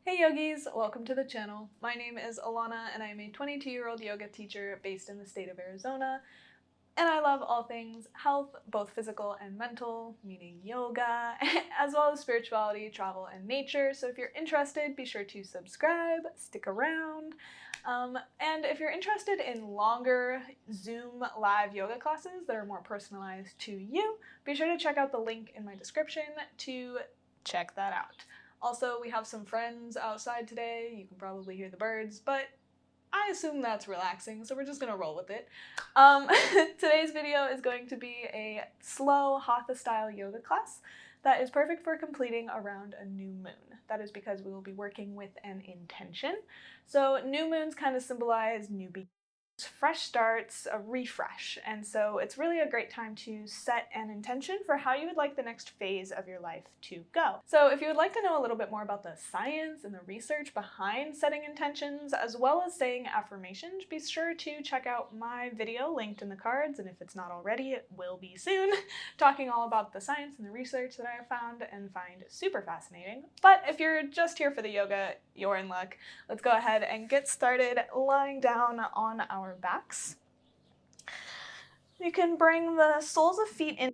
Hey yogis, welcome to the channel. My name is Alauna and I'm a 22-year-old yoga teacher based in the state of Arizona. And I love all things health, both physical and mental, meaning yoga, as well as spirituality, travel, and nature. So if you're interested, be sure to subscribe, stick around. And if you're interested in longer Zoom live yoga classes that are more personalized to you, be sure to check out the link in my description to check that out. Also, we have some friends outside today. You can probably hear the birds, but I assume that's relaxing, so we're just gonna roll with it. Today's video is going to be a slow Hatha-style yoga class that is perfect for completing around a new moon. That is because we will be working with an intention. So new moons kind of symbolize new beginnings, fresh starts, a refresh, and so it's really a great time to set an intention for how you would like the next phase of your life to go. So if you would like to know a little bit more about the science and the research behind setting intentions as well as saying affirmations, be sure to check out my video linked in the cards, and if it's not already, it will be soon, talking all about the science and the research that I have found and find super fascinating. But if you're just here for the yoga, you're in luck. Let's go ahead and get started lying down on our backs. You can bring the soles of feet in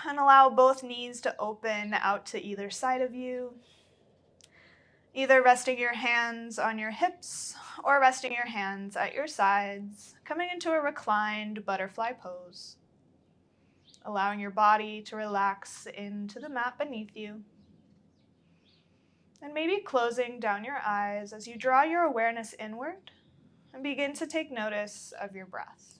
and allow both knees to open out to either side of you, either resting your hands on your hips or resting your hands at your sides, coming into a reclined butterfly pose, allowing your body to relax into the mat beneath you. And maybe closing down your eyes as you draw your awareness inward and begin to take notice of your breath.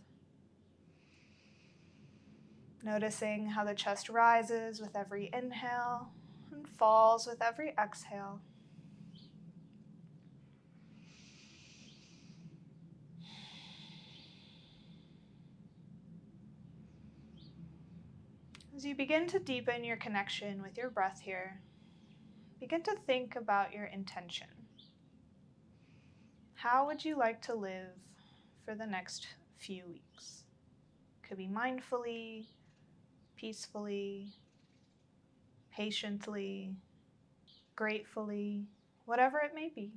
Noticing how the chest rises with every inhale and falls with every exhale. As you begin to deepen your connection with your breath here, begin to think about your intention. How would you like to live for the next few weeks? Could be mindfully, peacefully, patiently, gratefully, whatever it may be.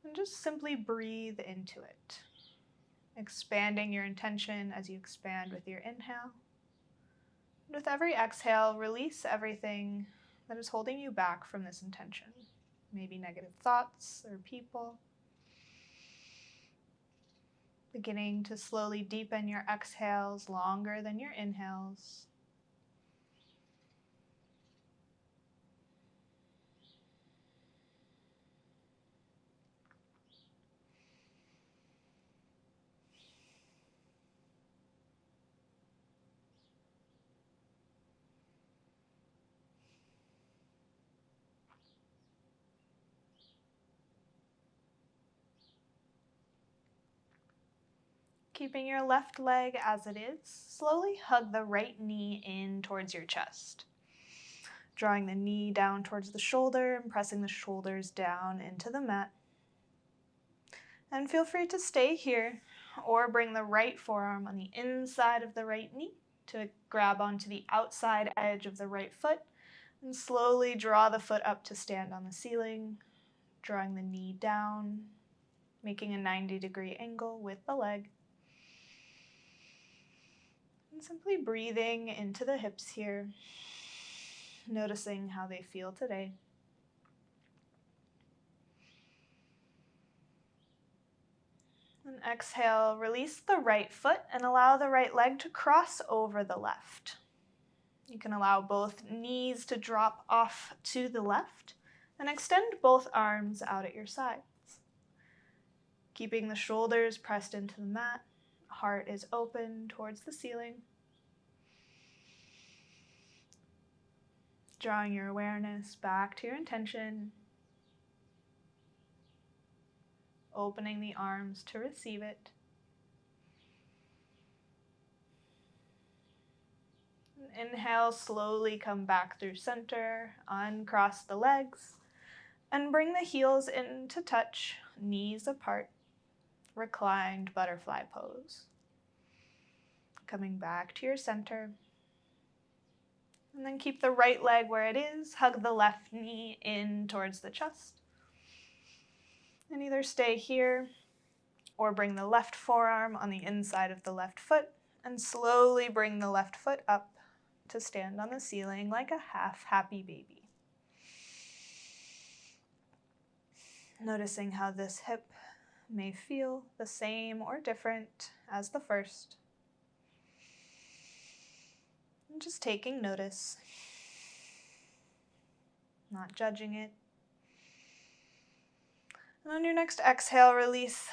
And just simply breathe into it, expanding your intention as you expand with your inhale. And with every exhale, release everything that is holding you back from this intention. Maybe negative thoughts or people. Beginning to slowly deepen your exhales longer than your inhales. Keeping your left leg as it is, slowly hug the right knee in towards your chest. Drawing the knee down towards the shoulder and pressing the shoulders down into the mat. And feel free to stay here or bring the right forearm on the inside of the right knee to grab onto the outside edge of the right foot and slowly draw the foot up to stand on the ceiling, drawing the knee down, making a 90-degree angle with the leg. And simply breathing into the hips here, noticing how they feel today. And exhale, release the right foot and allow the right leg to cross over the left. You can allow both knees to drop off to the left and extend both arms out at your sides. Keeping the shoulders pressed into the mat, heart is open towards the ceiling. Drawing your awareness back to your intention. Opening the arms to receive it. Inhale, slowly come back through center, uncross the legs, and bring the heels into touch, knees apart, reclined butterfly pose. Coming back to your center, And then keep the right leg where it is. Hug the left knee in towards the chest. And either stay here or bring the left forearm on the inside of the left foot and slowly bring the left foot up to stand on the ceiling like a half happy baby. Noticing how this hip may feel the same or different as the first. And just taking notice, not judging it. And on your next exhale, release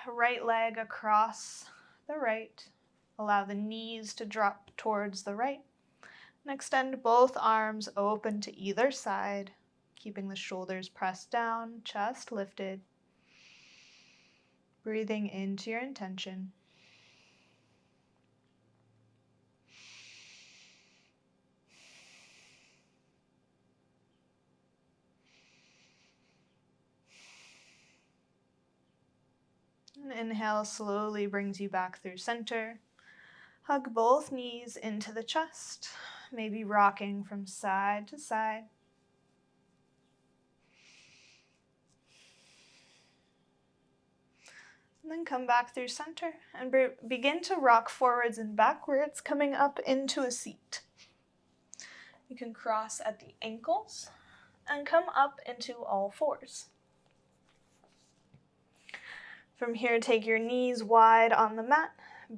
right leg across the right. Allow the knees to drop towards the right. And extend both arms open to either side, keeping the shoulders pressed down, chest lifted. Breathing into your intention. And inhale slowly brings you back through center. Hug both knees into the chest, maybe rocking from side to side. And then come back through center and begin to rock forwards and backwards, coming up into a seat. You can cross at the ankles and come up into all fours. From here, take your knees wide on the mat,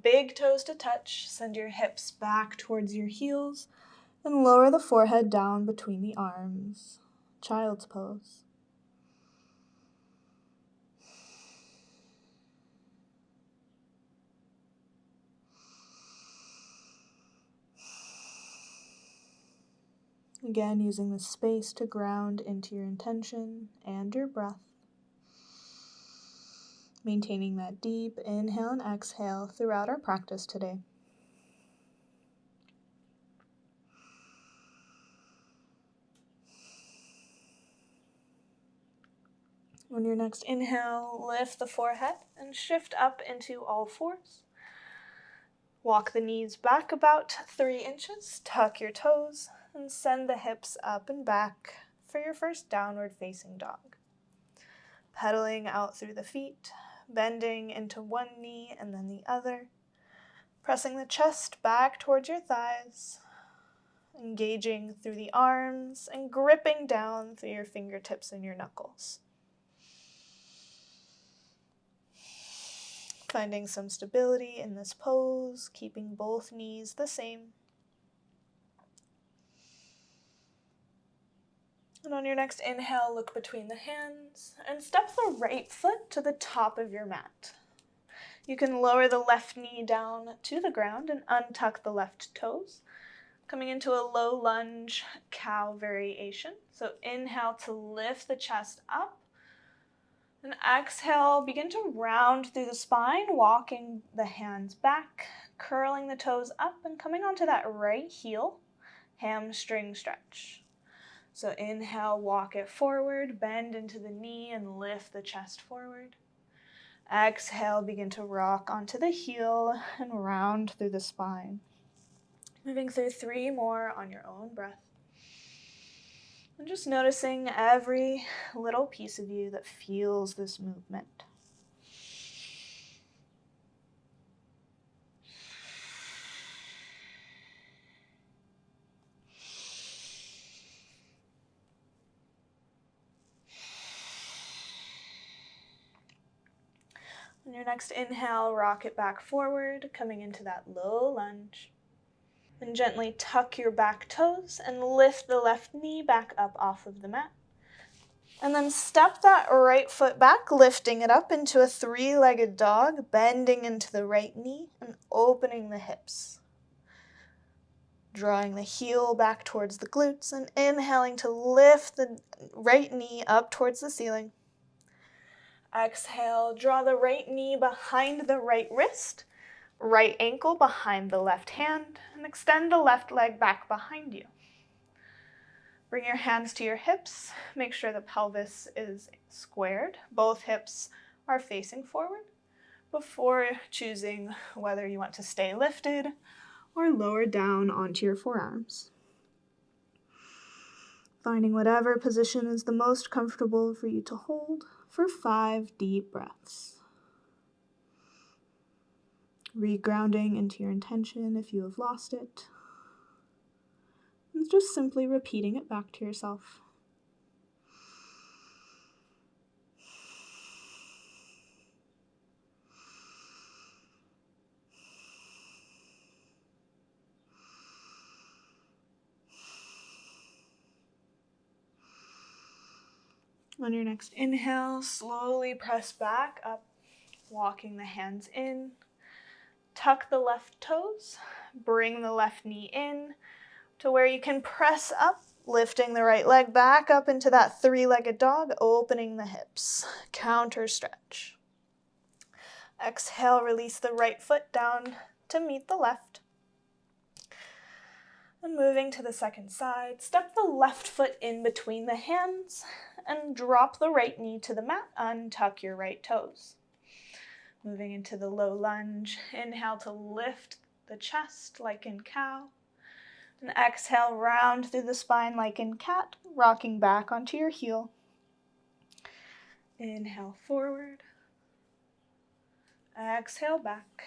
big toes to touch, send your hips back towards your heels, and lower the forehead down between the arms. Child's pose. Again, using the space to ground into your intention and your breath. Maintaining that deep inhale and exhale throughout our practice today. On your next inhale, lift the forehead and shift up into all fours. Walk the knees back about 3 inches, tuck your toes, and send the hips up and back for your first downward facing dog. Pedaling out through the feet, bending into one knee and then the other, pressing the chest back towards your thighs, engaging through the arms and gripping down through your fingertips and your knuckles. Finding some stability in this pose, keeping both knees the same. And on your next inhale, look between the hands and step the right foot to the top of your mat. You can lower the left knee down to the ground and untuck the left toes, coming into a low lunge cow variation. So inhale to lift the chest up, and exhale, begin to round through the spine, walking the hands back, curling the toes up, and coming onto that right heel, hamstring stretch. So inhale, walk it forward, bend into the knee, and lift the chest forward. Exhale, begin to rock onto the heel and round through the spine. Moving through 3 more on your own breath. And just noticing every little piece of you that feels this movement. On your next inhale, rock it back forward, coming into that low lunge. And gently tuck your back toes and lift the left knee back up off of the mat. And then step that right foot back, lifting it up into a 3-legged dog, bending into the right knee and opening the hips. Drawing the heel back towards the glutes and inhaling to lift the right knee up towards the ceiling. Exhale, draw the right knee behind the right wrist, right ankle behind the left hand, and extend the left leg back behind you. Bring your hands to your hips. Make sure the pelvis is squared. Both hips are facing forward before choosing whether you want to stay lifted or lower down onto your forearms. Finding whatever position is the most comfortable for you to hold for 5 deep breaths. Regrounding into your intention if you have lost it. And just simply repeating it back to yourself. On your next inhale, slowly press back up, walking the hands in. Tuck the left toes, bring the left knee in to where you can press up, lifting the right leg back up into that 3-legged dog, opening the hips. Counter stretch. Exhale, release the right foot down to meet the left. And moving to the second side, step the left foot in between the hands and drop the right knee to the mat, untuck your right toes. Moving into the low lunge, inhale to lift the chest like in cow. And exhale, round through the spine like in cat, rocking back onto your heel. Inhale forward. Exhale back.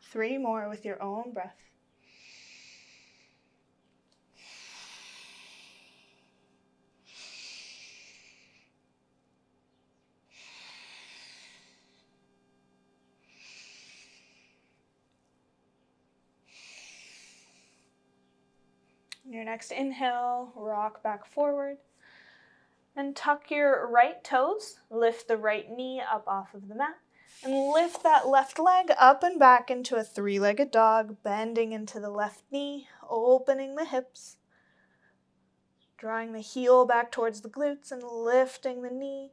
3 more with your own breath. On your next inhale, rock back forward. And tuck your right toes, lift the right knee up off of the mat, and lift that left leg up and back into a 3-legged dog, bending into the left knee, opening the hips, drawing the heel back towards the glutes and lifting the knee.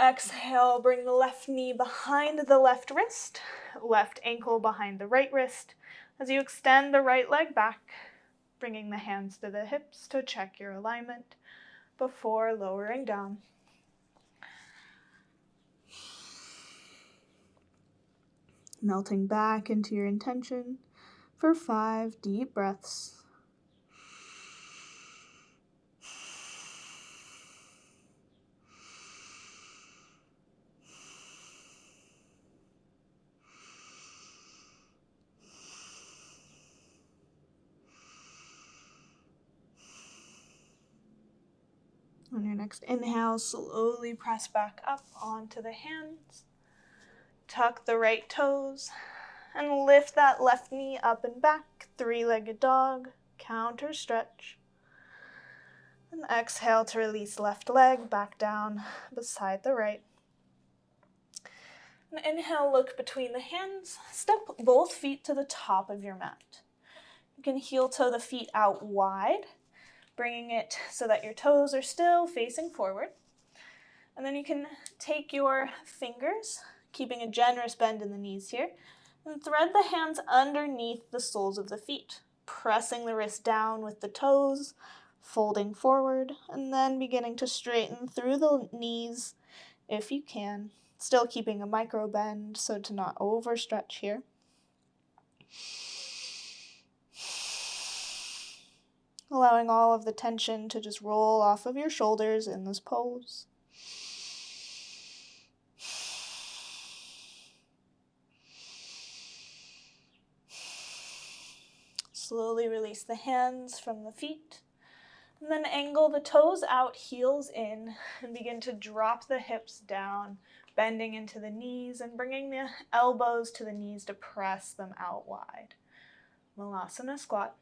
Exhale, bring the left knee behind the left wrist, left ankle behind the right wrist, as you extend the right leg back, bringing the hands to the hips to check your alignment before lowering down. Melting back into your intention for 5 deep breaths. On your next inhale, slowly press back up onto the hands. Tuck the right toes and lift that left knee up and back, 3-legged dog, counter stretch. And exhale to release left leg back down beside the right. And inhale, look between the hands. Step both feet to the top of your mat. You can heel toe the feet out wide, bringing it so that your toes are still facing forward. And then you can take your fingers, keeping a generous bend in the knees here, and thread the hands underneath the soles of the feet, pressing the wrist down with the toes, folding forward, and then beginning to straighten through the knees if you can, still keeping a micro bend so to not overstretch here. Allowing all of the tension to just roll off of your shoulders in this pose. Slowly release the hands from the feet, and then angle the toes out, heels in, and begin to drop the hips down, bending into the knees and bringing the elbows to the knees to press them out wide. Malasana squat.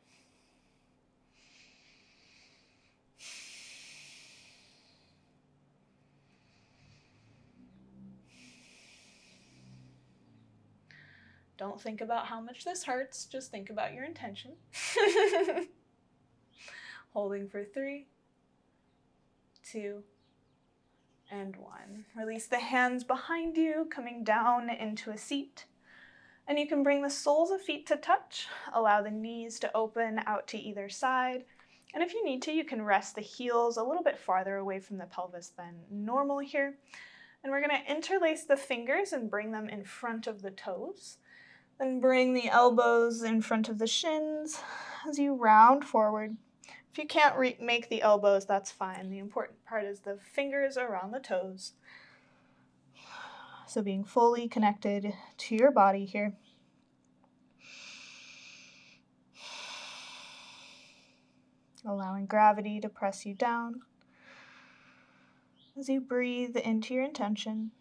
Don't think about how much this hurts, just think about your intention. Holding for 3, 2, and 1. Release the hands behind you, coming down into a seat. And you can bring the soles of feet to touch, allow the knees to open out to either side. And if you need to, you can rest the heels a little bit farther away from the pelvis than normal here. And we're going to interlace the fingers and bring them in front of the toes. Then bring the elbows in front of the shins as you round forward. If you can't make the elbows, that's fine. The important part is the fingers around the toes. So being fully connected to your body here. Allowing gravity to press you down as you breathe into your intention.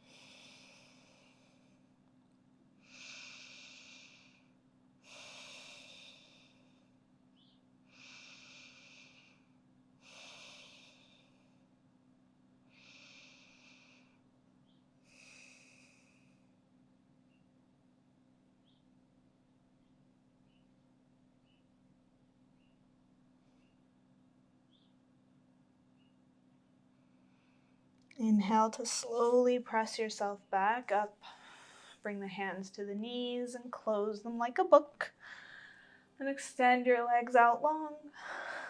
Inhale to slowly press yourself back up. Bring the hands to the knees and close them like a book. And extend your legs out long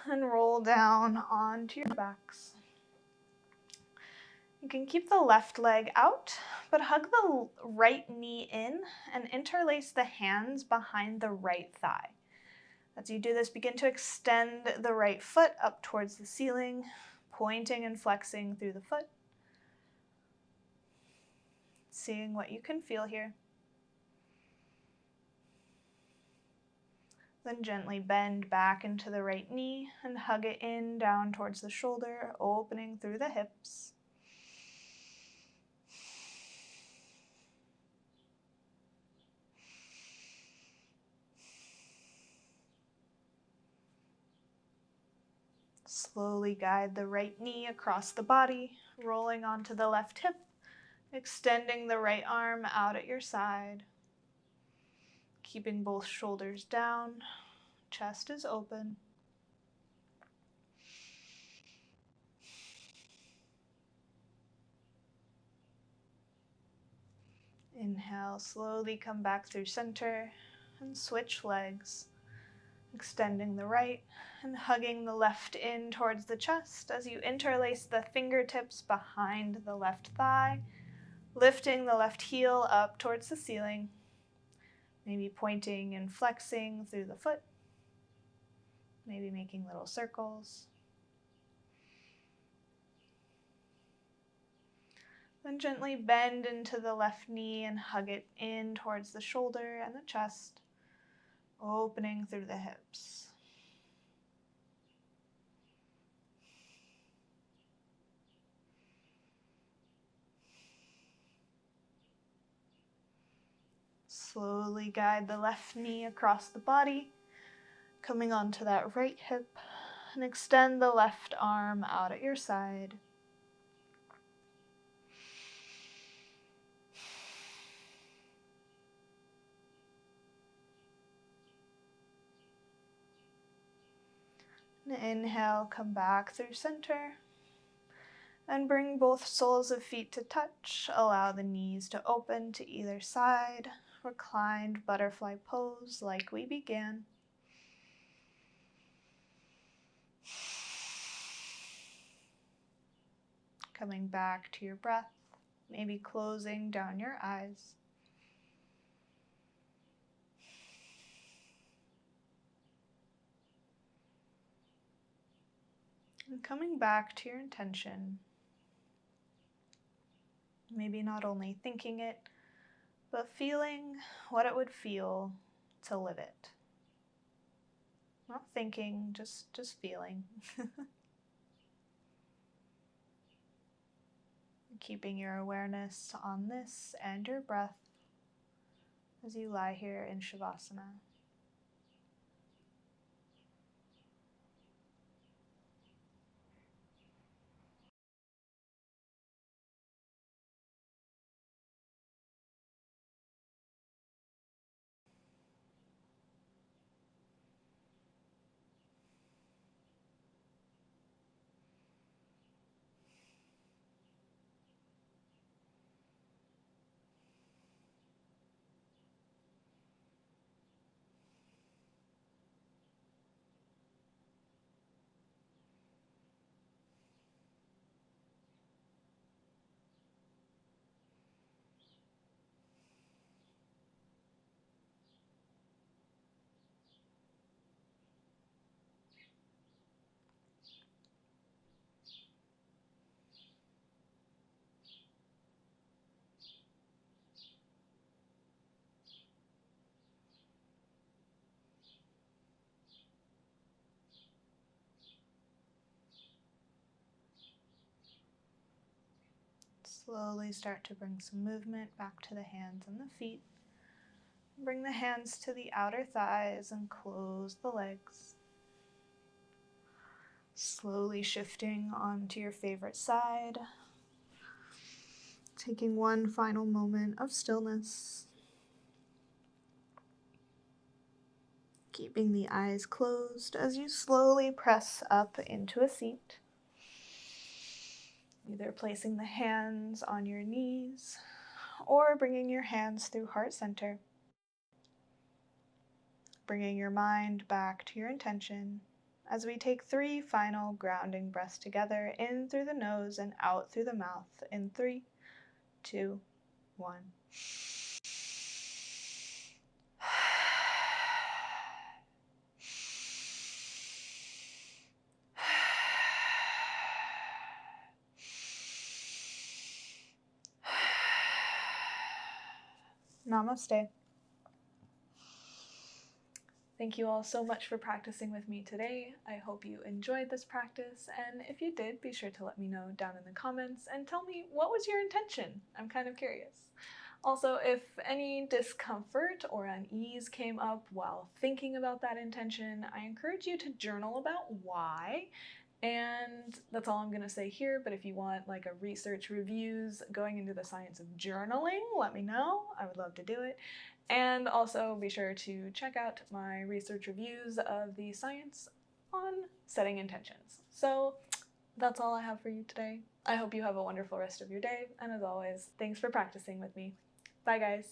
and roll down onto your backs. You can keep the left leg out, but hug the right knee in and interlace the hands behind the right thigh. As you do this, begin to extend the right foot up towards the ceiling, pointing and flexing through the foot. Seeing what you can feel here. Then gently bend back into the right knee and hug it in down towards the shoulder, opening through the hips. Slowly guide the right knee across the body, rolling onto the left hip, extending the right arm out at your side. Keeping both shoulders down, chest is open. Inhale, slowly come back through center and switch legs, extending the right and hugging the left in towards the chest as you interlace the fingertips behind the left thigh, lifting the left heel up towards the ceiling, maybe pointing and flexing through the foot, maybe making little circles. Then gently bend into the left knee and hug it in towards the shoulder and the chest, opening through the hips. Slowly guide the left knee across the body, coming onto that right hip, and extend the left arm out at your side. And inhale, come back through center, and bring both soles of feet to touch. Allow the knees to open to either side. Reclined butterfly pose like we began. Coming back to your breath, maybe closing down your eyes. And coming back to your intention. Maybe not only thinking it, but feeling what it would feel to live it. Not thinking, just feeling. Keeping your awareness on this and your breath as you lie here in Shavasana. Slowly start to bring some movement back to the hands and the feet. Bring the hands to the outer thighs and close the legs. Slowly shifting onto your favorite side. Taking one final moment of stillness. Keeping the eyes closed as you slowly press up into a seat. Either placing the hands on your knees or bringing your hands through heart center. Bringing your mind back to your intention as we take 3 final grounding breaths together, in through the nose and out through the mouth in 3, 2, 1. Namaste. Thank you all so much for practicing with me today. I hope you enjoyed this practice, and if you did, be sure to let me know down in the comments and tell me, what was your intention? I'm kind of curious. Also, if any discomfort or unease came up while thinking about that intention, I encourage you to journal about why. And that's all I'm going to say here, but if you want like a research reviews going into the science of journaling, let me know. I would love to do it. And also be sure to check out my research reviews of the science on setting intentions. So that's all I have for you today. I hope you have a wonderful rest of your day, and as always, thanks for practicing with me. Bye guys.